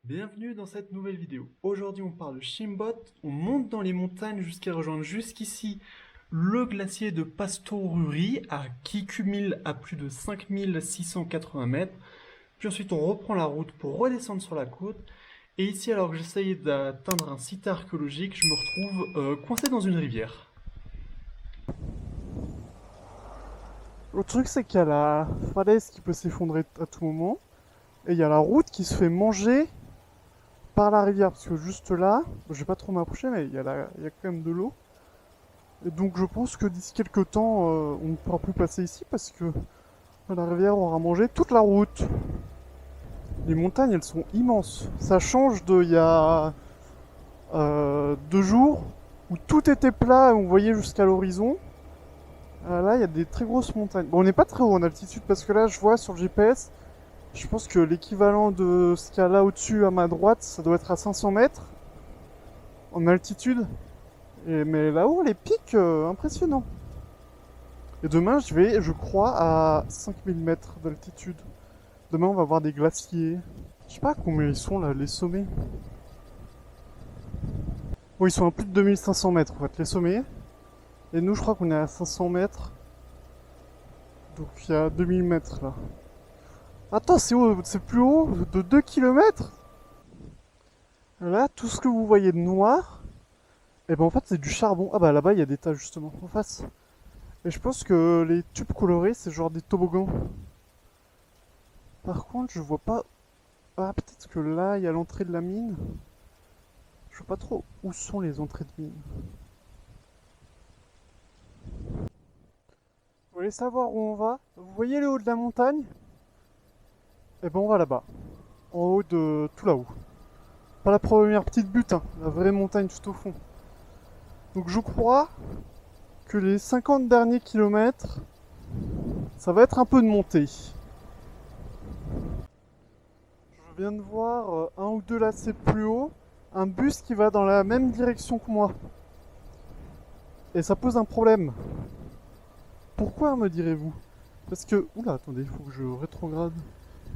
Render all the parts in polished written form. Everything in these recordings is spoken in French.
Bienvenue dans cette nouvelle vidéo. Aujourd'hui on parle de Chimbot, on monte dans les montagnes jusqu'à rejoindre jusqu'ici le glacier de Pastoruri qui cumule à plus de 5680 mètres. Puis ensuite on reprend la route pour redescendre sur la côte. Et ici alors que j'essayais d'atteindre un site archéologique, je me retrouve coincé dans une rivière. Le truc, c'est qu'il y a la falaise qui peut s'effondrer à tout moment, et il y a la route qui se fait manger par la rivière, parce que juste là, je vais pas trop m'approcher, mais il y a quand même de l'eau. Et donc je pense que d'ici quelques temps, on ne pourra plus passer ici, parce que la rivière aura mangé toute la route. Les montagnes, elles sont immenses. Ça change de il y a 2 jours, où tout était plat et on voyait jusqu'à l'horizon. Là, il y a des très grosses montagnes. Bon, on n'est pas très haut en altitude, parce que là, je vois sur le GPS, je pense que l'équivalent de ce qu'il y a là au-dessus à ma droite, ça doit être à 500 mètres en altitude. Mais là-haut, les pics, impressionnants. Et demain, je vais, je crois, à 5000 mètres d'altitude. Demain, on va voir des glaciers. Je sais pas combien ils sont là, les sommets. Bon, ils sont à plus de 2500 mètres, en fait, les sommets. Et nous, je crois qu'on est à 500 mètres. Donc, il y a 2000 mètres là. Attends, c'est haut, c'est plus haut de 2 kilomètres. Là, tout ce que vous voyez de noir, et ben en fait c'est du charbon. Ah bah là-bas il y a des tas justement en face. Et je pense que les tubes colorés c'est genre des toboggans. Par contre je vois pas. Ah peut-être que là il y a l'entrée de la mine. Je vois pas trop où sont les entrées de mine. Vous voulez savoir où on va? Vous voyez le haut de la montagne? Et ben on va là-bas. En haut de tout là-haut. Pas la première petite butte, hein, la vraie montagne tout au fond. Donc je crois que les 50 derniers kilomètres, ça va être un peu de montée. Je viens de voir un ou deux lacets plus haut, un bus qui va dans la même direction que moi. Et ça pose un problème. Pourquoi, me direz-vous? Parce que... Oula, attendez, il faut que je rétrograde.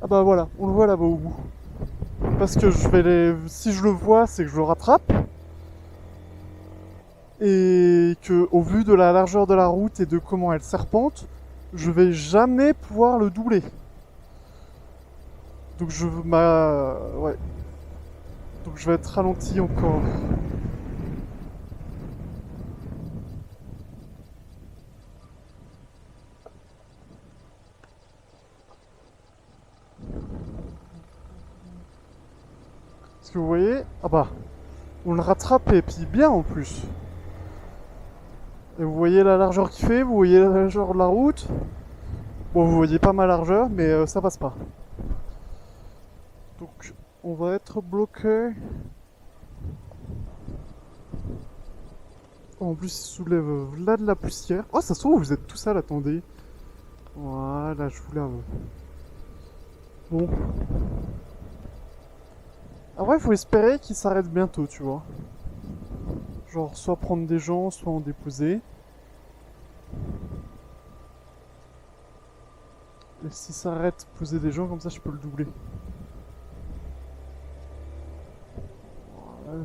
Ah bah voilà, on le voit là-bas au bout. Parce que je vais les... Si je le vois, c'est que je le rattrape. Et que, au vu de la largeur de la route et de comment elle serpente, je vais jamais pouvoir le doubler. Donc je... Ouais. Donc je vais être ralenti encore. Parce que vous voyez... Ah bah... On le rattrape et puis bien en plus. Et vous voyez la largeur qu'il fait, vous voyez la largeur de la route. Bon, vous voyez pas ma largeur, mais ça passe pas. Donc, on va être bloqué. En plus, il soulève là de la poussière. Oh, ça se trouve, vous êtes tout seul, attendez. Voilà, je vous lave. Bon. Après, il faut espérer qu'il s'arrête bientôt, tu vois. Genre, soit prendre des gens, soit en déposer. Et s'il s'arrête, poser des gens, comme ça, je peux le doubler. Voilà.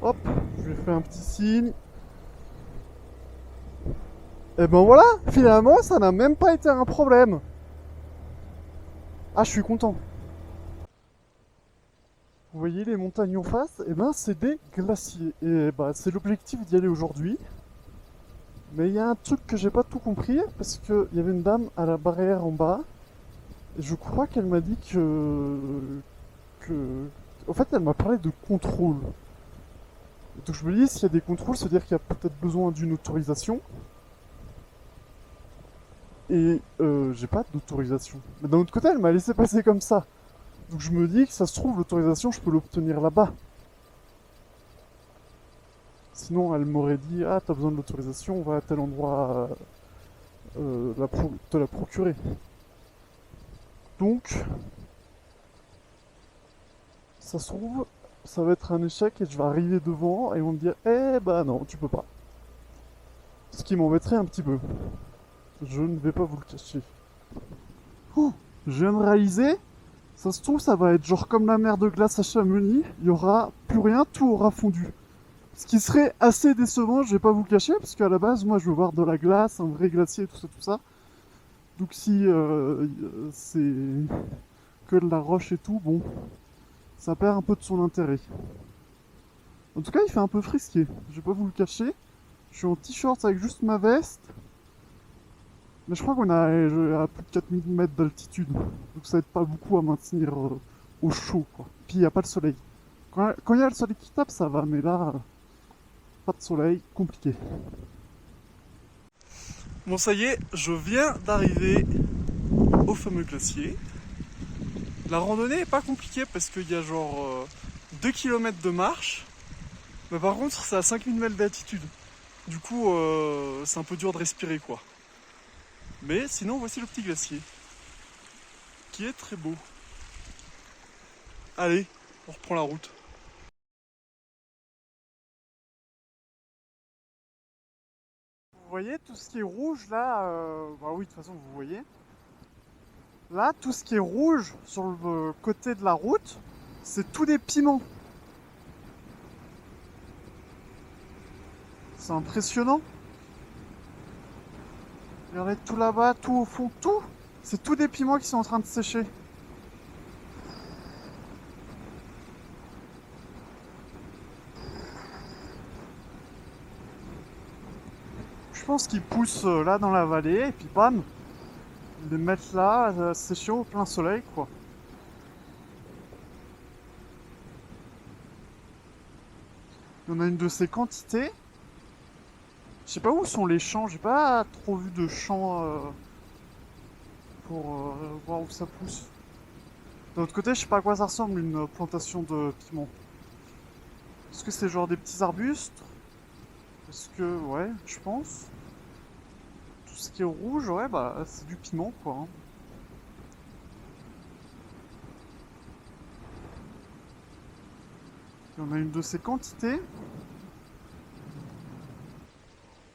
Hop, je lui fais un petit signe. Et ben voilà, finalement, ça n'a même pas été un problème. Ah, je suis content. Vous voyez les montagnes en face? Et ben, c'est des glaciers. Et bah, c'est l'objectif d'y aller aujourd'hui. Mais il y a un truc que j'ai pas tout compris, parce qu'il y avait une dame à la barrière en bas. Et je crois qu'elle m'a dit que... En fait, elle m'a parlé de contrôle. Donc je me dis, s'il y a des contrôles, ça veut dire qu'il y a peut-être besoin d'une autorisation. Et j'ai pas d'autorisation. Mais d'un autre côté, elle m'a laissé passer comme ça. Donc je me dis que ça se trouve, l'autorisation, je peux l'obtenir là-bas. Sinon, elle m'aurait dit, ah, t'as besoin de l'autorisation, on va à tel endroit te la procurer. Donc, ça se trouve, ça va être un échec et je vais arriver devant et on me dire, eh bah non, tu peux pas. qui m'embêterait un petit peu. Je ne vais pas vous le cacher. Oh, je viens de réaliser, ça se trouve, ça va être genre comme la mer de glace à Chamonix, il y aura plus rien, tout aura fondu. Ce qui serait assez décevant, je vais pas vous le cacher, parce qu'à la base, moi, je veux voir de la glace, un vrai glacier, tout ça, tout ça. Donc si c'est que de la roche et tout, bon, ça perd un peu de son intérêt. En tout cas, il fait un peu frisqué, je vais pas vous le cacher. Je suis en t-shirt avec juste ma veste. Mais je crois qu'on a à plus de 4000 mètres d'altitude. Donc ça aide pas beaucoup à maintenir au chaud, quoi. Puis il n'y a pas le soleil. Quand il y a le soleil qui tape, ça va, mais là, pas de soleil, compliqué. Bon, ça y est, je viens d'arriver au fameux glacier. La randonnée est pas compliquée parce qu'il y a genre 2 km de marche. Mais par contre, c'est à 5000 mètres d'altitude. Du coup, c'est un peu dur de respirer, quoi. Mais sinon, voici le petit glacier. Qui est très beau. Allez, on reprend la route. Vous voyez tout ce qui est rouge là, bah oui, de toute façon vous voyez. Là, tout ce qui est rouge sur le côté de la route, c'est tout des piments. C'est impressionnant. Regardez tout là-bas, tout au fond, tout. C'est tout des piments qui sont en train de sécher. Je pense qu'ils poussent là dans la vallée et puis bam, ils les mettent là, sécher au plein soleil quoi. Il y en a une de ces quantités. Je sais pas où sont les champs, j'ai pas trop vu de champs pour voir où ça pousse. De l'autre côté, je sais pas à quoi ça ressemble une plantation de piments. Est-ce que c'est genre des petits arbustes? Est-ce que... ouais, je pense. Tout ce qui est rouge, ouais, bah c'est du piment quoi. Hein. Il y en a une de ces quantités.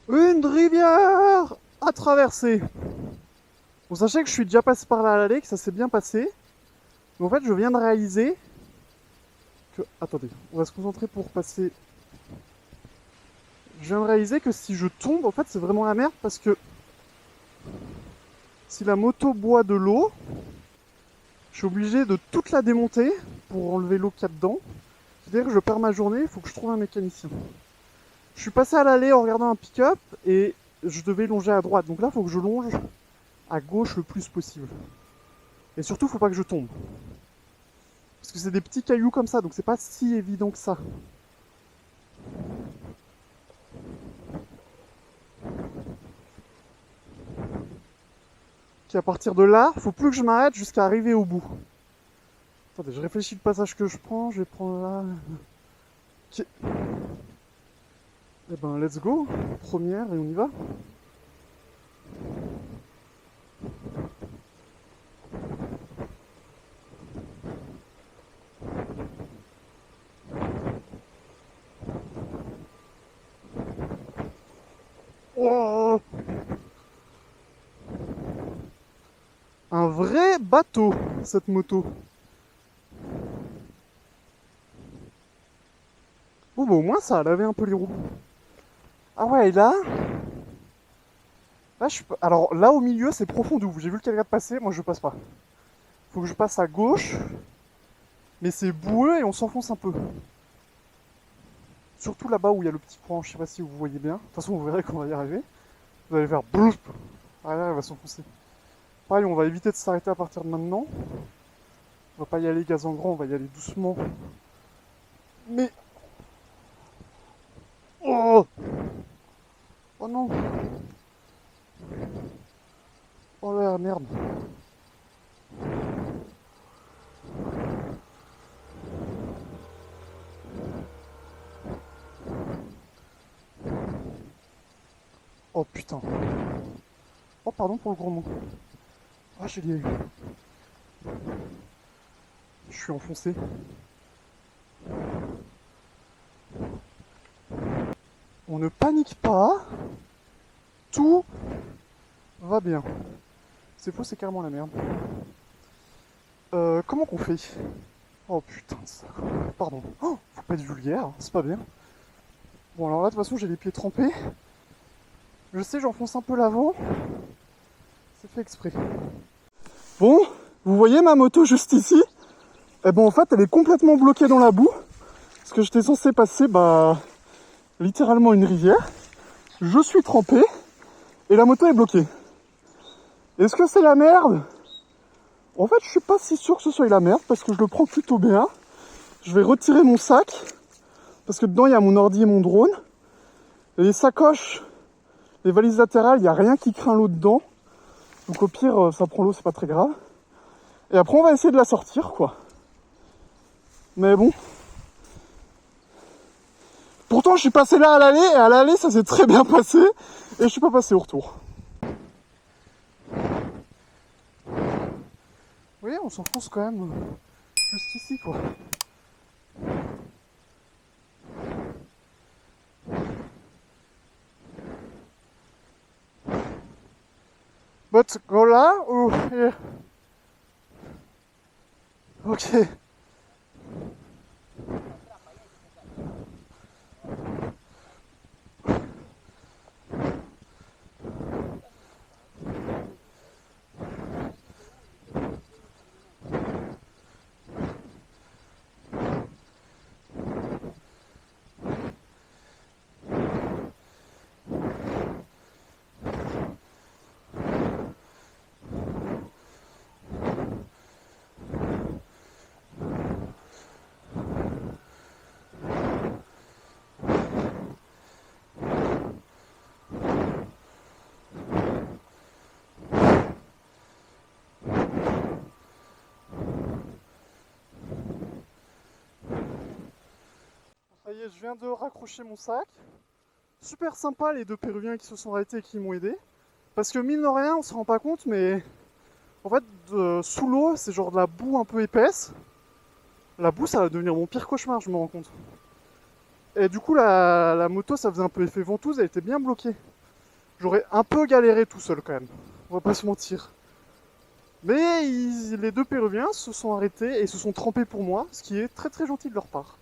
Une rivière à traverser. Bon, sachez que je suis déjà passé par là à l'aller, que ça s'est bien passé. Mais en fait, je viens de réaliser que... attendez, on va se concentrer pour passer... Je viens de réaliser que si je tombe, en fait, c'est vraiment la merde parce que si la moto boit de l'eau, je suis obligé de toute la démonter pour enlever l'eau qu'il y a dedans. C'est-à-dire que je perds ma journée, il faut que je trouve un mécanicien. Je suis passé à l'allée en regardant un pick-up et je devais longer à droite. Donc là, il faut que je longe à gauche le plus possible. Et surtout, il faut pas que je tombe. Parce que c'est des petits cailloux comme ça, donc c'est pas si évident que ça. À partir de là, faut plus que je m'arrête jusqu'à arriver au bout. Attendez, je réfléchis le passage que je prends, je vais prendre là. Ok. Eh ben, let's go. Première et on y va. Oh, un vrai bateau, cette moto. Bon, bah au moins ça a lavé un peu les roues. Ah ouais, et là... Là, alors là, au milieu, c'est profond d'où. J'ai vu le quelqu'un passer, moi je passe pas. Faut que je passe à gauche. Mais c'est boueux et on s'enfonce un peu. Surtout là-bas où il y a le petit coin, je sais pas si vous voyez bien. De toute façon, vous verrez qu'on va y arriver. Vous allez faire bouf. Ah là, elle va s'enfoncer. Pareil, on va éviter de s'arrêter à partir de maintenant. On va pas y aller gaz en grand, on va y aller doucement. Mais... oh! Oh non! Oh là, merde! Oh putain! Oh pardon pour le gros mot. Ah, j'ai lié. Je suis enfoncé. On ne panique pas. tout va bien. C'est faux, c'est carrément la merde. Comment qu'on fait? Oh putain de ça. Pardon. Oh, faut pas être vulgaire, c'est pas bien. Bon alors là de toute façon j'ai les pieds trempés. Je sais, j'enfonce un peu l'avant. C'est fait exprès. Bon, vous voyez ma moto juste ici? Eh ben en fait elle est complètement bloquée dans la boue. Parce que j'étais censé passer littéralement une rivière. Je suis trempé. Et la moto est bloquée. Est-ce que c'est la merde? En fait je suis pas si sûr que ce soit la merde parce que je le prends plutôt bien. Je vais retirer mon sac. Parce que dedans il y a mon ordi et mon drone. Et les sacoches, les valises latérales, il n'y a rien qui craint l'eau dedans. Donc au pire ça prend l'eau, c'est pas très grave. Et après on va essayer de la sortir quoi. Mais bon. Pourtant je suis passé là à l'aller et à l'aller ça s'est très bien passé. Et je suis pas passé au retour. Vous voyez, on s'enfonce quand même jusqu'ici quoi. But go là ou here? Ok. Ça y est, je viens de raccrocher mon sac. Super sympa les deux Péruviens qui se sont arrêtés et qui m'ont aidé. Parce que mine de rien, on se rend pas compte, mais en fait, sous l'eau, c'est genre de la boue un peu épaisse. La boue, ça va devenir mon pire cauchemar, je me rends compte. Et du coup, la moto, ça faisait un peu effet ventouse, elle était bien bloquée. J'aurais un peu galéré tout seul quand même, on va pas se mentir. Mais les deux Péruviens se sont arrêtés et se sont trempés pour moi, ce qui est très très gentil de leur part.